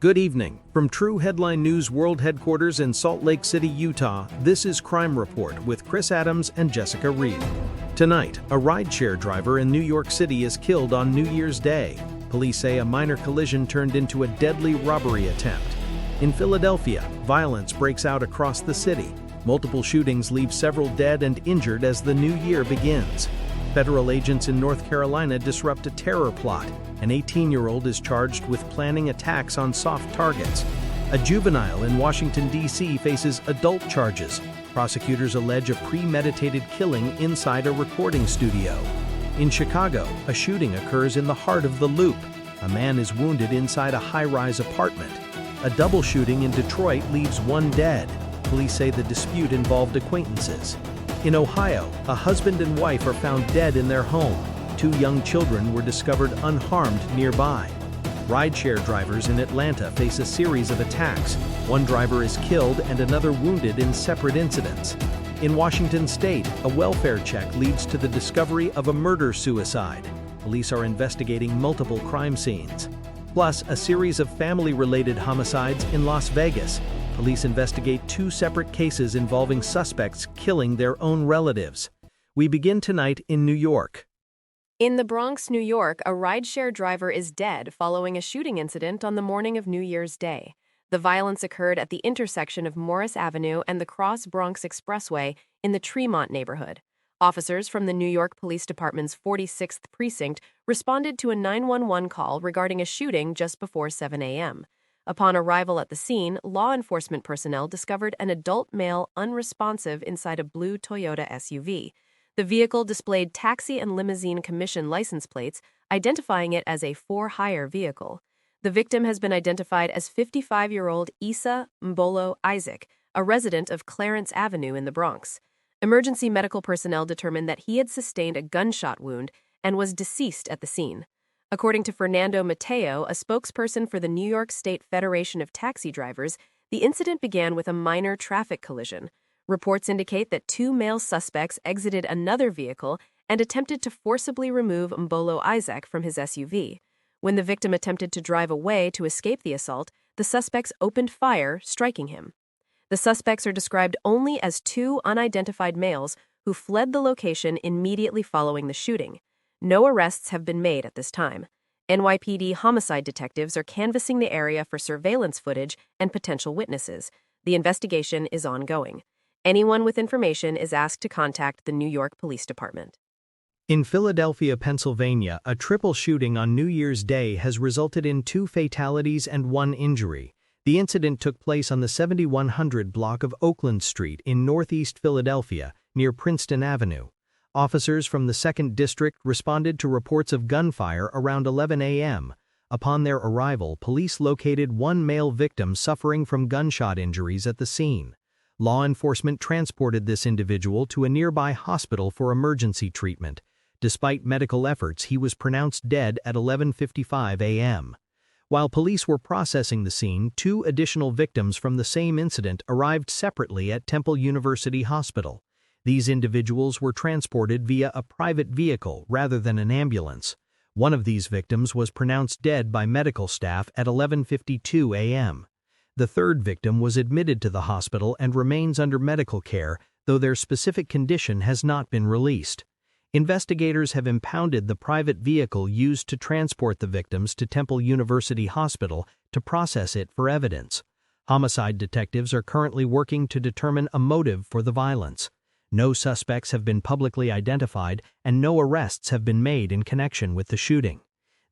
Good evening. From True Headline News World Headquarters in Salt Lake City, Utah, this is Crime Report with Chris Adams and Jessica Reed. Tonight, a rideshare driver in New York City is killed on New Year's Day. Police say a minor collision turned into a deadly robbery attempt. In Philadelphia, violence breaks out across the city. Multiple shootings leave several dead and injured as the new year begins. Federal agents in North Carolina disrupt a terror plot. An 18-year-old is charged with planning attacks on soft targets. A juvenile in Washington, D.C. faces adult charges. Prosecutors allege a premeditated killing inside a recording studio. In Chicago, a shooting occurs in the heart of the Loop. A man is wounded inside a high-rise apartment. A double shooting in Detroit leaves one dead. Police say the dispute involved acquaintances. In Ohio, a husband and wife are found dead in their home. Two young children were discovered unharmed nearby. Rideshare drivers in Atlanta face a series of attacks. One driver is killed and another wounded in separate incidents. In Washington State, a welfare check leads to the discovery of a murder-suicide. Police are investigating multiple crime scenes. Plus, a series of family-related homicides in Las Vegas. Police investigate two separate cases involving suspects killing their own relatives. We begin tonight in New York. In the Bronx, New York, a rideshare driver is dead following a shooting incident on the morning of New Year's Day. The violence occurred at the intersection of Morris Avenue and the Cross Bronx Expressway in the Tremont neighborhood. Officers from the New York Police Department's 46th Precinct responded to a 911 call regarding a shooting just before 7 a.m. Upon arrival at the scene, law enforcement personnel discovered an adult male unresponsive inside a blue Toyota SUV. The vehicle displayed taxi and limousine commission license plates, identifying it as a for-hire vehicle. The victim has been identified as 55-year-old Issa Mbolo Isaac, a resident of Clarence Avenue in the Bronx. Emergency medical personnel determined that he had sustained a gunshot wound and was deceased at the scene. According to Fernando Mateo, a spokesperson for the New York State Federation of Taxi Drivers, the incident began with a minor traffic collision. Reports indicate that two male suspects exited another vehicle and attempted to forcibly remove Mbolo Isaac from his SUV. When the victim attempted to drive away to escape the assault, the suspects opened fire, striking him. The suspects are described only as two unidentified males who fled the location immediately following the shooting. No arrests have been made at this time. NYPD homicide detectives are canvassing the area for surveillance footage and potential witnesses. The investigation is ongoing. Anyone with information is asked to contact the New York Police Department. In Philadelphia, Pennsylvania, a triple shooting on New Year's Day has resulted in 2 fatalities and 1 injury. The incident took place on the 7100 block of Oakland Street in northeast Philadelphia, near Princeton Avenue. Officers from the 2nd District responded to reports of gunfire around 11 a.m. Upon their arrival, police located one male victim suffering from gunshot injuries at the scene. Law enforcement transported this individual to a nearby hospital for emergency treatment. Despite medical efforts, he was pronounced dead at 11:55 a.m. While police were processing the scene, 2 additional victims from the same incident arrived separately at Temple University Hospital. These individuals were transported via a private vehicle rather than an ambulance. One of these victims was pronounced dead by medical staff at 11:52 a.m. The third victim was admitted to the hospital and remains under medical care, though their specific condition has not been released. Investigators have impounded the private vehicle used to transport the victims to Temple University Hospital to process it for evidence. Homicide detectives are currently working to determine a motive for the violence. No suspects have been publicly identified and no arrests have been made in connection with the shooting.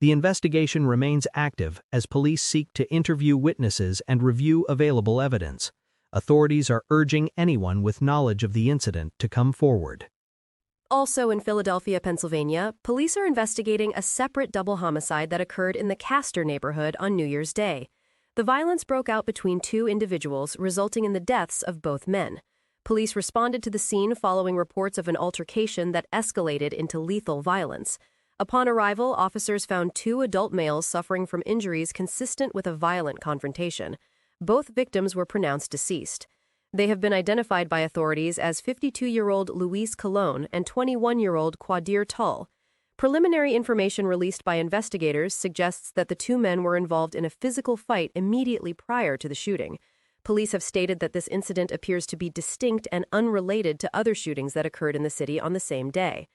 The investigation remains active as police seek to interview witnesses and review available evidence. Authorities are urging anyone with knowledge of the incident to come forward. Also in Philadelphia, Pennsylvania, police are investigating a separate double homicide that occurred in the Castor neighborhood on New Year's Day. The violence broke out between 2 individuals, resulting in the deaths of both men. Police responded to the scene following reports of an altercation that escalated into lethal violence. Upon arrival, officers found 2 adult males suffering from injuries consistent with a violent confrontation. Both victims were pronounced deceased. They have been identified by authorities as 52-year-old Luis Colon and 21-year-old Quadir Tull. Preliminary information released by investigators suggests that the two men were involved in a physical fight immediately prior to the shooting. Police have stated that this incident appears to be distinct and unrelated to other shootings that occurred in the city on the same day.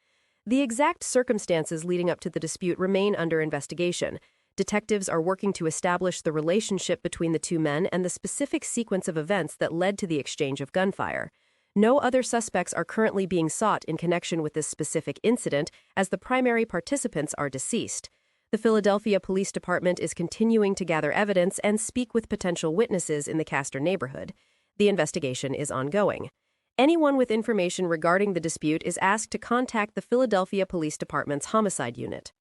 The exact circumstances leading up to the dispute remain under investigation. Detectives are working to establish the relationship between the two men and the specific sequence of events that led to the exchange of gunfire. No other suspects are currently being sought in connection with this specific incident, as the primary participants are deceased. The Philadelphia Police Department is continuing to gather evidence and speak with potential witnesses in the Castor neighborhood. The investigation is ongoing. Anyone with information regarding the dispute is asked to contact the Philadelphia Police Department's homicide unit.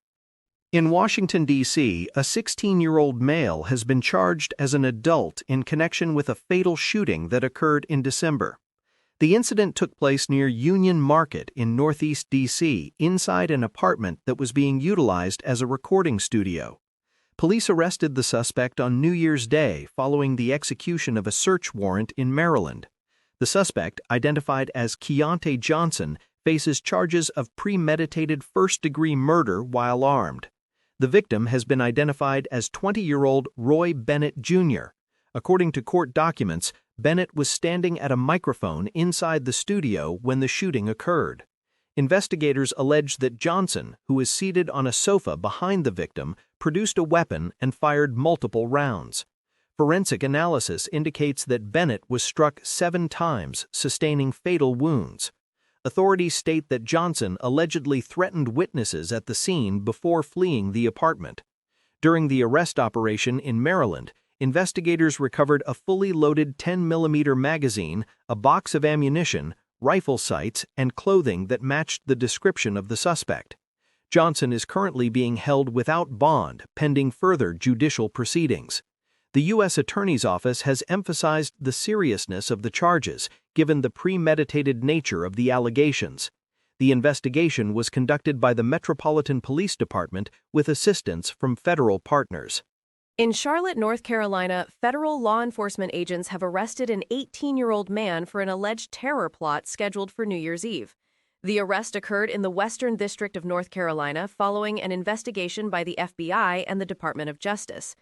In Washington, D.C., a 16-year-old male has been charged as an adult in connection with a fatal shooting that occurred in December. The incident took place near Union Market in Northeast D.C., inside an apartment that was being utilized as a recording studio. Police arrested the suspect on New Year's Day following the execution of a search warrant in Maryland. The suspect, identified as Keontae Johnson, faces charges of premeditated first-degree murder while armed. The victim has been identified as 20-year-old Roy Bennett, Jr. According to court documents, Bennett was standing at a microphone inside the studio when the shooting occurred. Investigators allege that Johnson, who was seated on a sofa behind the victim, produced a weapon and fired multiple rounds. Forensic analysis indicates that Bennett was struck 7 times, sustaining fatal wounds. Authorities state that Johnson allegedly threatened witnesses at the scene before fleeing the apartment. During the arrest operation in Maryland, investigators recovered a fully loaded 10mm magazine, a box of ammunition, rifle sights, and clothing that matched the description of the suspect. Johnson is currently being held without bond, pending further judicial proceedings. The U.S. Attorney's Office has emphasized the seriousness of the charges, given the premeditated nature of the allegations. The investigation was conducted by the Metropolitan Police Department with assistance from federal partners. In Charlotte, North Carolina, federal law enforcement agents have arrested an 18-year-old man for an alleged terror plot scheduled for New Year's Eve. The arrest occurred in the Western District of North Carolina following an investigation by the FBI and the Department of Justice.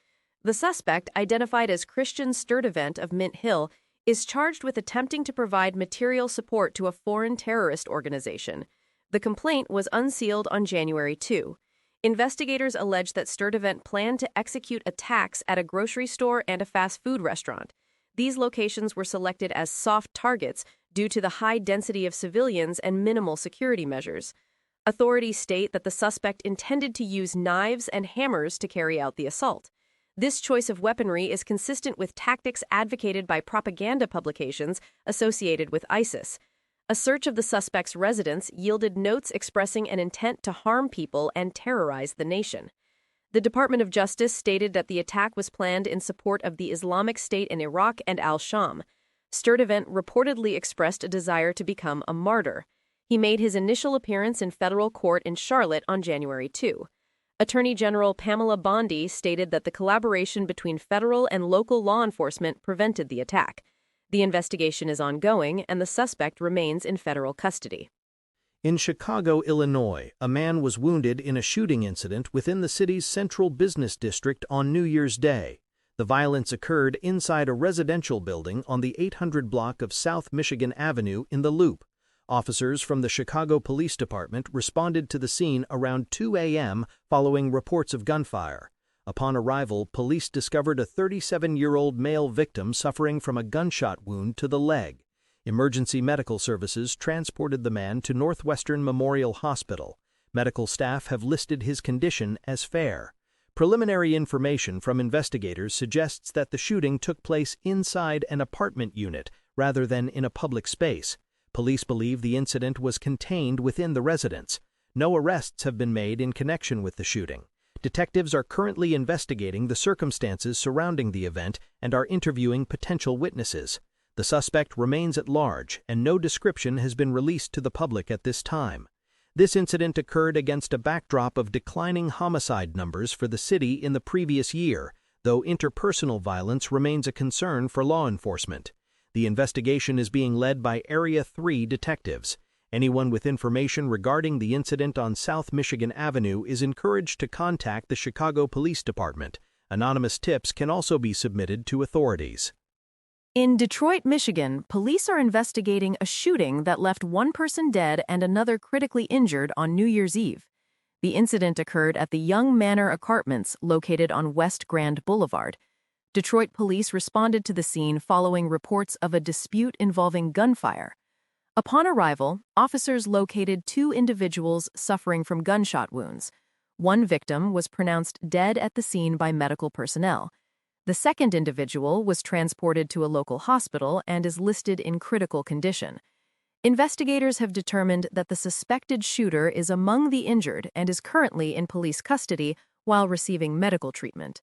The suspect, identified as Christian Sturdivant of Mint Hill, is charged with attempting to provide material support to a foreign terrorist organization. The complaint was unsealed on January 2. Investigators allege that Sturdivant planned to execute attacks at a grocery store and a fast food restaurant. These locations were selected as soft targets due to the high density of civilians and minimal security measures. Authorities state that the suspect intended to use knives and hammers to carry out the assault. This choice of weaponry is consistent with tactics advocated by propaganda publications associated with ISIS. A search of the suspect's residence yielded notes expressing an intent to harm people and terrorize the nation. The Department of Justice stated that the attack was planned in support of the Islamic State in Iraq and al-Sham. Sturdivant reportedly expressed a desire to become a martyr. He made his initial appearance in federal court in Charlotte on January 2. Attorney General Pamela Bondi stated that the collaboration between federal and local law enforcement prevented the attack. The investigation is ongoing, and the suspect remains in federal custody. In Chicago, Illinois, a man was wounded in a shooting incident within the city's central business district on New Year's Day. The violence occurred inside a residential building on the 800 block of South Michigan Avenue in the Loop. Officers from the Chicago Police Department responded to the scene around 2 a.m. following reports of gunfire. Upon arrival, police discovered a 37-year-old male victim suffering from a gunshot wound to the leg. Emergency medical services transported the man to Northwestern Memorial Hospital. Medical staff have listed his condition as fair. Preliminary information from investigators suggests that the shooting took place inside an apartment unit rather than in a public space. Police believe the incident was contained within the residence. No arrests have been made in connection with the shooting. Detectives are currently investigating the circumstances surrounding the event and are interviewing potential witnesses. The suspect remains at large, and no description has been released to the public at this time. This incident occurred against a backdrop of declining homicide numbers for the city in the previous year, though interpersonal violence remains a concern for law enforcement. The investigation is being led by Area 3 detectives. Anyone with information regarding the incident on South Michigan Avenue is encouraged to contact the Chicago Police Department. Anonymous tips can also be submitted to authorities. In Detroit, Michigan, police are investigating a shooting that left one person dead and another critically injured on New Year's Eve. The incident occurred at the Young Manor Apartments located on West Grand Boulevard. Detroit police responded to the scene following reports of a dispute involving gunfire. Upon arrival, officers located two individuals suffering from gunshot wounds. One victim was pronounced dead at the scene by medical personnel. The second individual was transported to a local hospital and is listed in critical condition. Investigators have determined that the suspected shooter is among the injured and is currently in police custody while receiving medical treatment.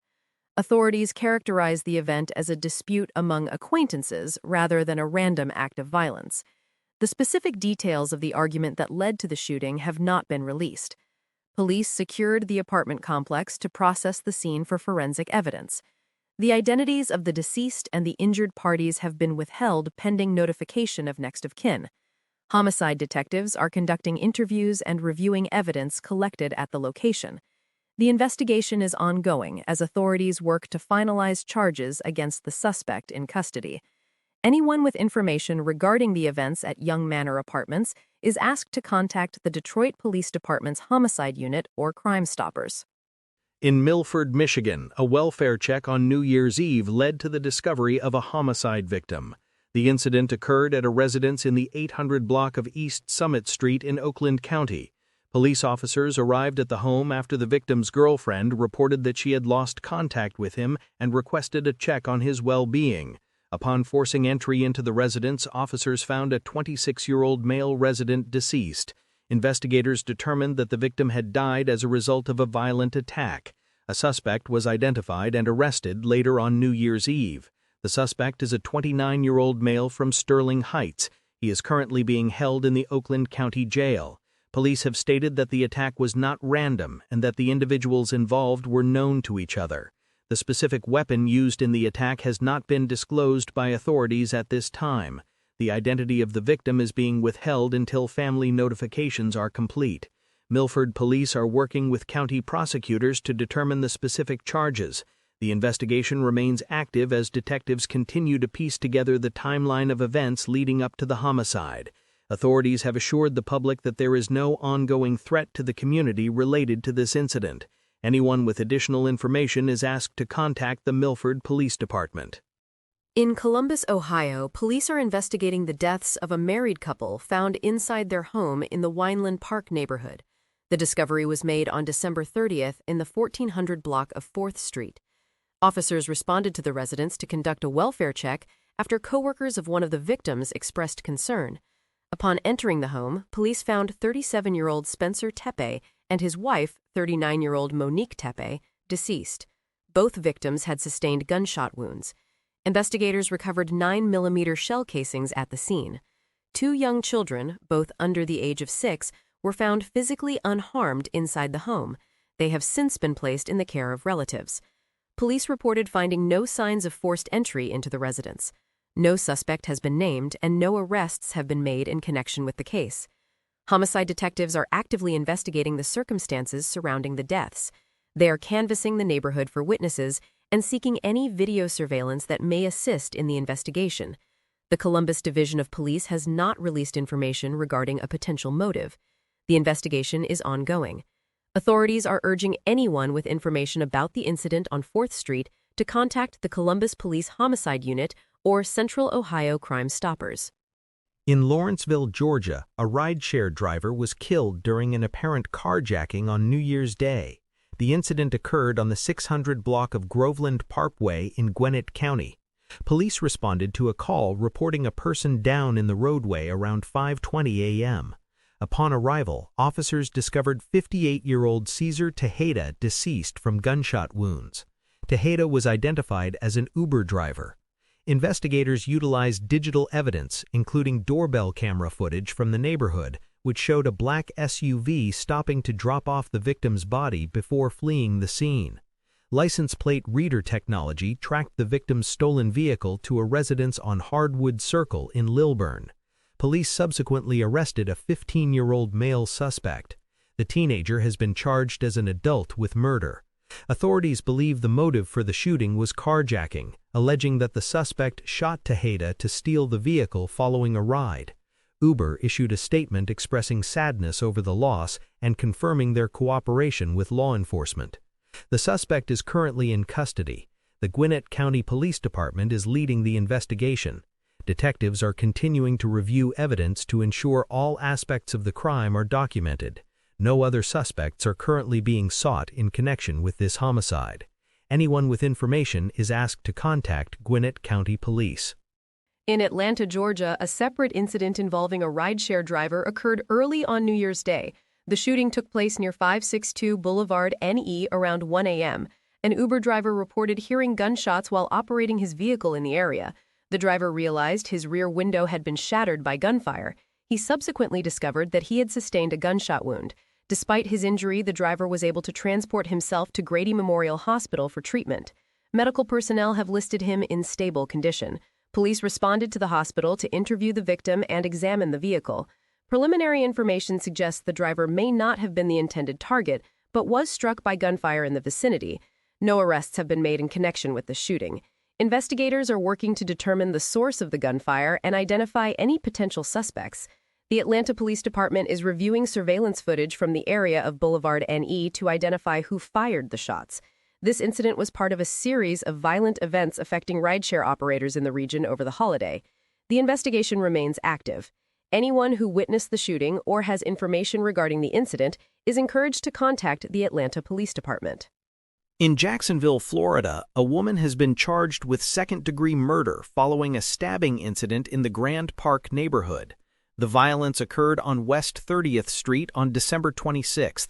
Authorities characterize the event as a dispute among acquaintances rather than a random act of violence. The specific details of the argument that led to the shooting have not been released. Police secured the apartment complex to process the scene for forensic evidence. The identities of the deceased and the injured parties have been withheld pending notification of next of kin. Homicide detectives are conducting interviews and reviewing evidence collected at the location. The investigation is ongoing as authorities work to finalize charges against the suspect in custody. Anyone with information regarding the events at Young Manor Apartments is asked to contact the Detroit Police Department's Homicide Unit or Crime Stoppers. In Milford, Michigan, a welfare check on New Year's Eve led to the discovery of a homicide victim. The incident occurred at a residence in the 800 block of East Summit Street in Oakland County. Police officers arrived at the home after the victim's girlfriend reported that she had lost contact with him and requested a check on his well-being. Upon forcing entry into the residence, officers found a 26-year-old male resident deceased. Investigators determined that the victim had died as a result of a violent attack. A suspect was identified and arrested later on New Year's Eve. The suspect is a 29-year-old male from Sterling Heights. He is currently being held in the Oakland County Jail. Police have stated that the attack was not random and that the individuals involved were known to each other. The specific weapon used in the attack has not been disclosed by authorities at this time. The identity of the victim is being withheld until family notifications are complete. Milford police are working with county prosecutors to determine the specific charges. The investigation remains active as detectives continue to piece together the timeline of events leading up to the homicide. Authorities have assured the public that there is no ongoing threat to the community related to this incident. Anyone with additional information is asked to contact the Milford Police Department. In Columbus, Ohio, police are investigating the deaths of a married couple found inside their home in the Wineland Park neighborhood. The discovery was made on December 30th in the 1400 block of 4th Street. Officers responded to the residence to conduct a welfare check after coworkers of one of the victims expressed concern. Upon entering the home, police found 37-year-old Spencer Tepe and his wife, 39-year-old Monique Tepe, deceased. Both victims had sustained gunshot wounds. Investigators recovered 9mm shell casings at the scene. Two young children, both under the age of 6, were found physically unharmed inside the home. They have since been placed in the care of relatives. Police reported finding no signs of forced entry into the residence. No suspect has been named and no arrests have been made in connection with the case. Homicide detectives are actively investigating the circumstances surrounding the deaths. They are canvassing the neighborhood for witnesses and seeking any video surveillance that may assist in the investigation. The Columbus Division of Police has not released information regarding a potential motive. The investigation is ongoing. Authorities are urging anyone with information about the incident on 4th Street to contact the Columbus Police Homicide Unit or Central Ohio Crime Stoppers. In Lawrenceville, Georgia, a rideshare driver was killed during an apparent carjacking on New Year's Day. The incident occurred on the 600 block of Groveland Parkway in Gwinnett County. Police responded to a call reporting a person down in the roadway around 5:20 a.m. Upon arrival, officers discovered 58-year-old Cesar Tejeda deceased from gunshot wounds. Tejeda was identified as an Uber driver. Investigators utilized digital evidence, including doorbell camera footage from the neighborhood, which showed a black SUV stopping to drop off the victim's body before fleeing the scene. License plate reader technology tracked the victim's stolen vehicle to a residence on Hardwood Circle in Lilburn. Police subsequently arrested a 15-year-old male suspect. The teenager has been charged as an adult with murder. Authorities believe the motive for the shooting was carjacking, alleging that the suspect shot Tejeda to steal the vehicle following a ride. Uber issued a statement expressing sadness over the loss and confirming their cooperation with law enforcement. The suspect is currently in custody. The Gwinnett County Police Department is leading the investigation. Detectives are continuing to review evidence to ensure all aspects of the crime are documented. No other suspects are currently being sought in connection with this homicide. Anyone with information is asked to contact Gwinnett County Police. In Atlanta, Georgia, a separate incident involving a rideshare driver occurred early on New Year's Day. The shooting took place near 562 Boulevard NE around 1 a.m. An Uber driver reported hearing gunshots while operating his vehicle in the area. The driver realized his rear window had been shattered by gunfire. He subsequently discovered that he had sustained a gunshot wound. Despite his injury, the driver was able to transport himself to Grady Memorial Hospital for treatment. Medical personnel have listed him in stable condition. Police responded to the hospital to interview the victim and examine the vehicle. Preliminary information suggests the driver may not have been the intended target, but was struck by gunfire in the vicinity. No arrests have been made in connection with the shooting. Investigators are working to determine the source of the gunfire and identify any potential suspects. The Atlanta Police Department is reviewing surveillance footage from the area of Boulevard NE to identify who fired the shots. This incident was part of a series of violent events affecting rideshare operators in the region over the holiday. The investigation remains active. Anyone who witnessed the shooting or has information regarding the incident is encouraged to contact the Atlanta Police Department. In Jacksonville, Florida, a woman has been charged with second-degree murder following a stabbing incident in the Grand Park neighborhood. The violence occurred on West 30th Street on December 26th.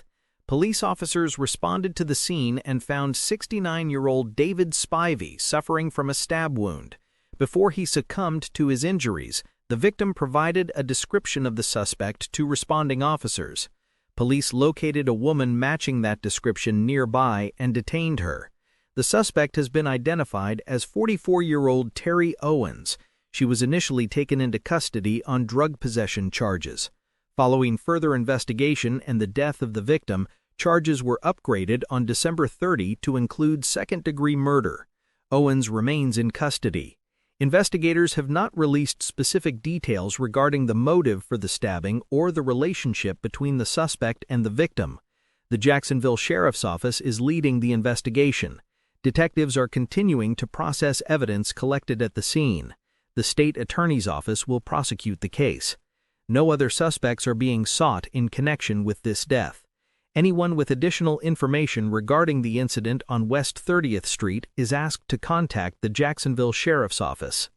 Police officers responded to the scene and found 69-year-old David Spivey suffering from a stab wound. Before he succumbed to his injuries, the victim provided a description of the suspect to responding officers. Police located a woman matching that description nearby and detained her. The suspect has been identified as 44-year-old Terry Owens. She was initially taken into custody on drug possession charges. Following further investigation and the death of the victim, charges were upgraded on December 30 to include second-degree murder. Owens remains in custody. Investigators have not released specific details regarding the motive for the stabbing or the relationship between the suspect and the victim. The Jacksonville Sheriff's Office is leading the investigation. Detectives are continuing to process evidence collected at the scene. The state attorney's office will prosecute the case. No other suspects are being sought in connection with this death. Anyone with additional information regarding the incident on West 30th Street is asked to contact the Jacksonville Sheriff's Office.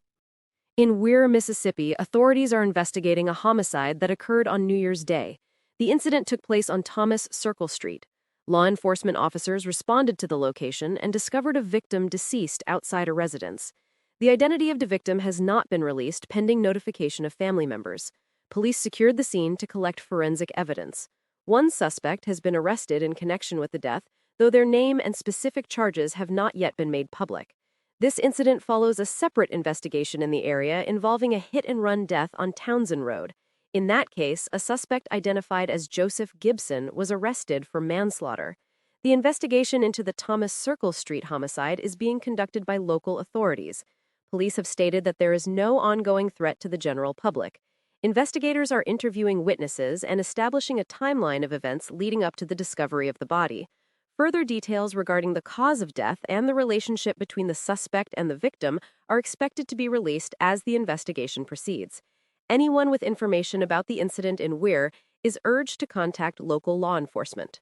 In Weir, Mississippi, authorities are investigating a homicide that occurred on New Year's Day. The incident took place on Thomas Circle Street. Law enforcement officers responded to the location and discovered a victim deceased outside a residence. The identity of the victim has not been released pending notification of family members. Police secured the scene to collect forensic evidence. One suspect has been arrested in connection with the death, though their name and specific charges have not yet been made public. This incident follows a separate investigation in the area involving a hit-and-run death on Townsend Road. In that case, a suspect identified as Joseph Gibson was arrested for manslaughter. The investigation into the Thomas Circle Street homicide is being conducted by local authorities. Police have stated that there is no ongoing threat to the general public. Investigators are interviewing witnesses and establishing a timeline of events leading up to the discovery of the body. Further details regarding the cause of death and the relationship between the suspect and the victim are expected to be released as the investigation proceeds. Anyone with information about the incident in Weir is urged to contact local law enforcement.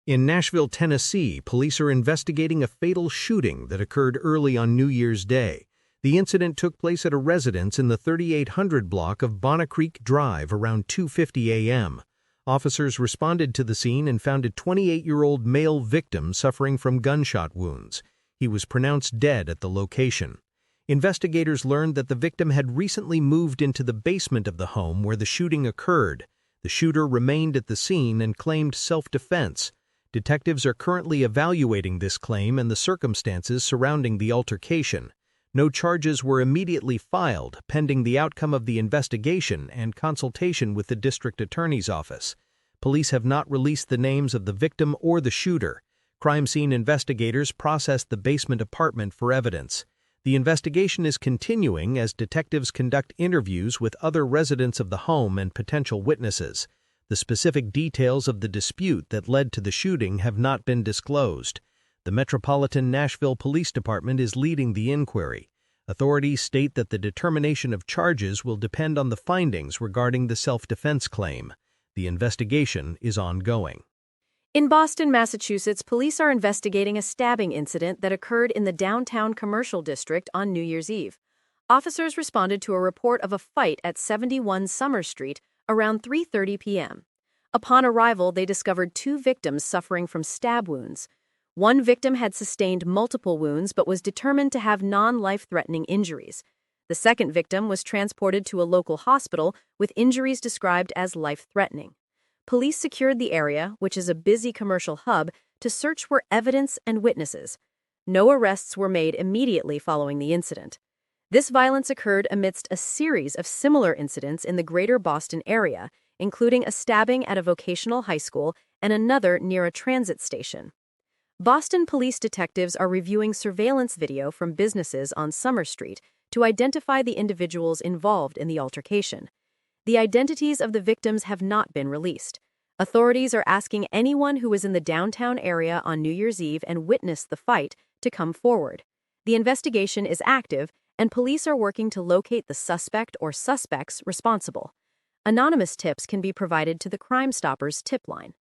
In Nashville, Tennessee, police are investigating a fatal shooting that occurred early on New Year's Day. The incident took place at a residence in the 3800 block of Bonnet Creek Drive around 2:50 a.m. Officers responded to the scene and found a 28-year-old male victim suffering from gunshot wounds. He was pronounced dead at the location. Investigators learned that the victim had recently moved into the basement of the home where the shooting occurred. The shooter remained at the scene and claimed self-defense. Detectives are currently evaluating this claim and the circumstances surrounding the altercation. No charges were immediately filed, pending the outcome of the investigation and consultation with the district attorney's office. Police have not released the names of the victim or the shooter. Crime scene investigators processed the basement apartment for evidence. The investigation is continuing as detectives conduct interviews with other residents of the home and potential witnesses. The specific details of the dispute that led to the shooting have not been disclosed. The Metropolitan Nashville Police Department is leading the inquiry. Authorities state that the determination of charges will depend on the findings regarding the self-defense claim. The investigation is ongoing. In Boston, Massachusetts, police are investigating a stabbing incident that occurred in the downtown commercial district on New Year's Eve. Officers responded to a report of a fight at 71 Summer Street around 3:30 p.m. Upon arrival, they discovered two victims suffering from stab wounds. One victim had sustained multiple wounds but was determined to have non-life-threatening injuries. The second victim was transported to a local hospital with injuries described as life-threatening. Police secured the area, which is a busy commercial hub, to search for evidence and witnesses. No arrests were made immediately following the incident. This violence occurred amidst a series of similar incidents in the greater Boston area, including a stabbing at a vocational high school and another near a transit station. Boston police detectives are reviewing surveillance video from businesses on Summer Street to identify the individuals involved in the altercation. The identities of the victims have not been released. Authorities are asking anyone who was in the downtown area on New Year's Eve and witnessed the fight to come forward. The investigation is active, and police are working to locate the suspect or suspects responsible. Anonymous tips can be provided to the Crime Stoppers tip line.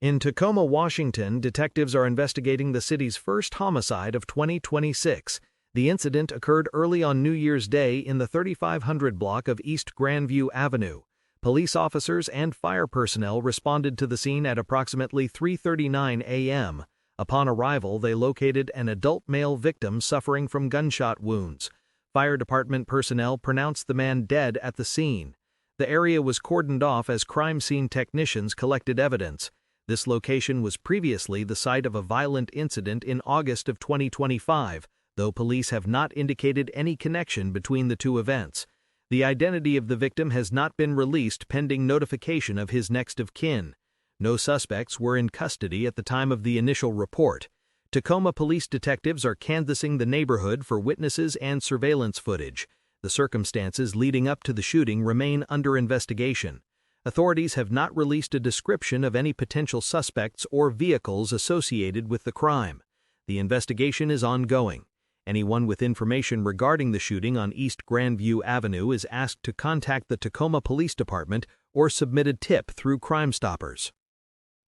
In Tacoma, Washington, detectives are investigating the city's first homicide of 2026. The incident occurred early on New Year's Day in the 3500 block of East Grandview Avenue. Police officers and fire personnel responded to the scene at approximately 3:39 a.m. Upon arrival, they located an adult male victim suffering from gunshot wounds. Fire department personnel pronounced the man dead at the scene. The area was cordoned off as crime scene technicians collected evidence. This location was previously the site of a violent incident in August of 2025. Though police have not indicated any connection between the two events. The identity of the victim has not been released pending notification of his next of kin. No suspects were in custody at the time of the initial report. Tacoma police detectives are canvassing the neighborhood for witnesses and surveillance footage. The circumstances leading up to the shooting remain under investigation. Authorities have not released a description of any potential suspects or vehicles associated with the crime. The investigation is ongoing. Anyone with information regarding the shooting on East Grandview Avenue is asked to contact the Tacoma Police Department or submit a tip through Crime Stoppers.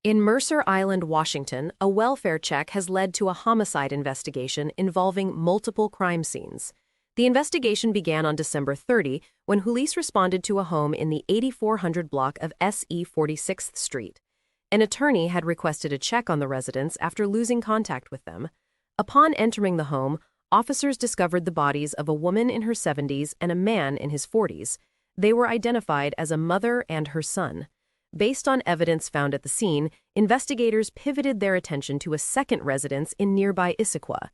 In Mercer Island, Washington, a welfare check has led to a homicide investigation involving multiple crime scenes. The investigation began on December 30 when police responded to a home in the 8400 block of SE 46th Street. An attorney had requested a check on the residents after losing contact with them. Upon entering the home, officers discovered the bodies of a woman in her 70s and a man in his 40s. They were identified as a mother and her son. Based on evidence found at the scene, investigators pivoted their attention to a second residence in nearby Issaquah.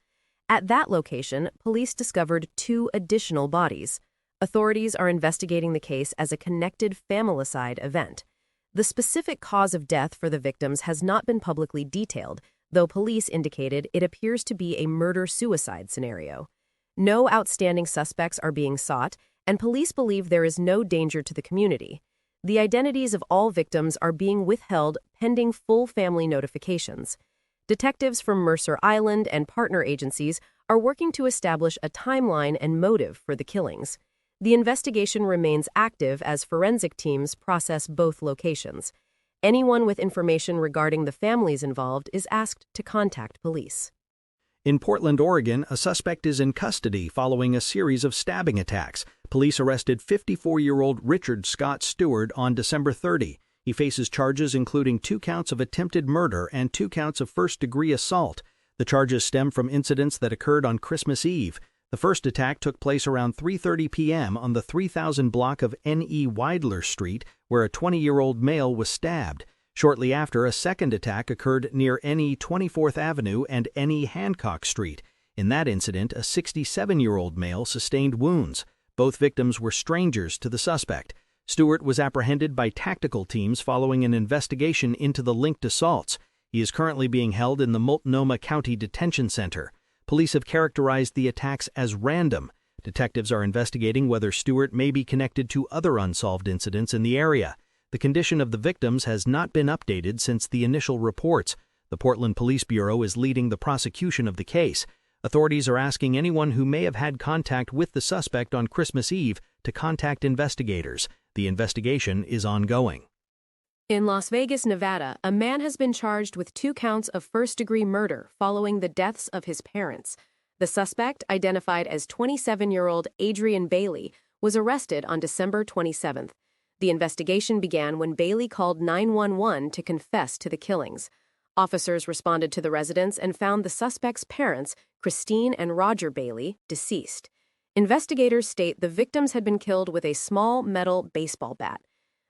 At that location, police discovered two additional bodies. Authorities are investigating the case as a connected familicide event. The specific cause of death for the victims has not been publicly detailed, though police indicated it appears to be a murder-suicide scenario. No outstanding suspects are being sought, and police believe there is no danger to the community. The identities of all victims are being withheld pending full family notifications. Detectives from Mercer Island and partner agencies are working to establish a timeline and motive for the killings. The investigation remains active as forensic teams process both locations. Anyone with information regarding the families involved is asked to contact police. In Portland, Oregon, a suspect is in custody following a series of stabbing attacks. Police arrested 54-year-old Richard Scott Stewart on December 30. He faces charges including 2 counts of attempted murder and 2 counts of first-degree assault. The charges stem from incidents that occurred on Christmas Eve. The first attack took place around 3:30 p.m. on the 3000 block of N.E. Weidler Street, where a 20-year-old male was stabbed. Shortly after, a second attack occurred near N.E. 24th Avenue and N.E. Hancock Street. In that incident, a 67-year-old male sustained wounds. Both victims were strangers to the suspect. Stewart was apprehended by tactical teams following an investigation into the linked assaults. He is currently being held in the Multnomah County Detention Center. Police have characterized the attacks as random. Detectives are investigating whether Stewart may be connected to other unsolved incidents in the area. The condition of the victims has not been updated since the initial reports. The Portland Police Bureau is leading the prosecution of the case. Authorities are asking anyone who may have had contact with the suspect on Christmas Eve to contact investigators. The investigation is ongoing. In Las Vegas, Nevada, a man has been charged with 2 counts of first-degree murder following the deaths of his parents. The suspect, identified as 27-year-old Adrian Bailey, was arrested on December 27th. The investigation began when Bailey called 911 to confess to the killings. Officers responded to the residence and found the suspect's parents, Christine and Roger Bailey, deceased. Investigators state the victims had been killed with a small metal baseball bat.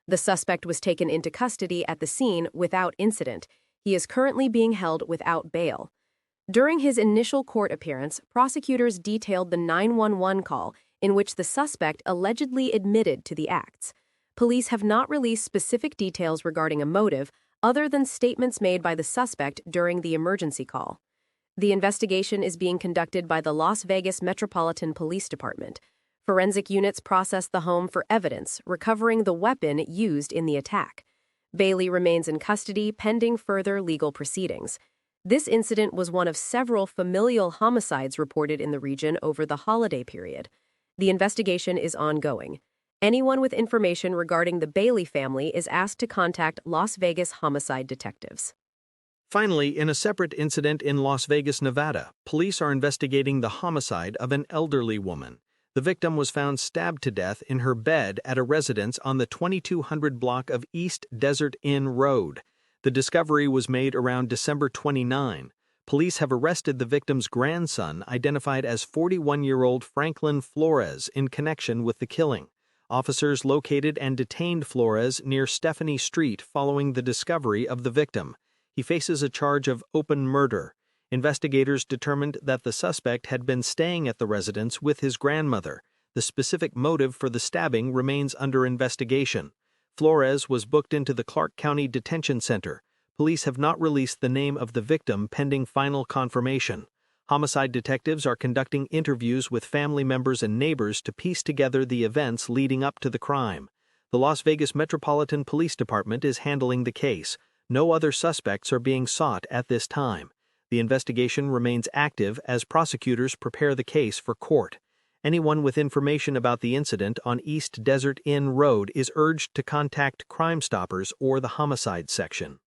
The suspect was taken into custody at the scene without incident. He is currently being held without bail. During his initial court appearance, prosecutors detailed the 911 call in which the suspect allegedly admitted to the acts. Police have not released specific details regarding a motive other than statements made by the suspect during the emergency call. The investigation is being conducted by the Las Vegas Metropolitan Police Department. Forensic units processed the home for evidence, recovering the weapon used in the attack. Bailey remains in custody pending further legal proceedings. This incident was one of several familial homicides reported in the region over the holiday period. The investigation is ongoing. Anyone with information regarding the Bailey family is asked to contact Las Vegas homicide detectives. Finally, in a separate incident in Las Vegas, Nevada, police are investigating the homicide of an elderly woman. The victim was found stabbed to death in her bed at a residence on the 2200 block of East Desert Inn Road. The discovery was made around December 29. Police have arrested the victim's grandson, identified as 41-year-old Franklin Flores, in connection with the killing. Officers located and detained Flores near Stephanie Street following the discovery of the victim. He faces a charge of open murder. Investigators determined that the suspect had been staying at the residence with his grandmother. The specific motive for the stabbing remains under investigation. Flores was booked into the Clark County Detention Center. Police have not released the name of the victim pending final confirmation. Homicide detectives are conducting interviews with family members and neighbors to piece together the events leading up to the crime. The Las Vegas Metropolitan Police Department is handling the case. No other suspects are being sought at this time. The investigation remains active as prosecutors prepare the case for court. Anyone with information about the incident on East Desert Inn Road is urged to contact Crime Stoppers or the Homicide Section.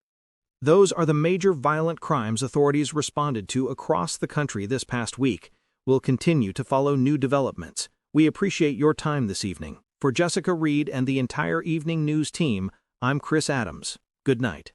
Those are the major violent crimes authorities responded to across the country this past week. We'll continue to follow new developments. We appreciate your time this evening. For Jessica Reed and the entire Evening News team, I'm Chris Adams. Good night.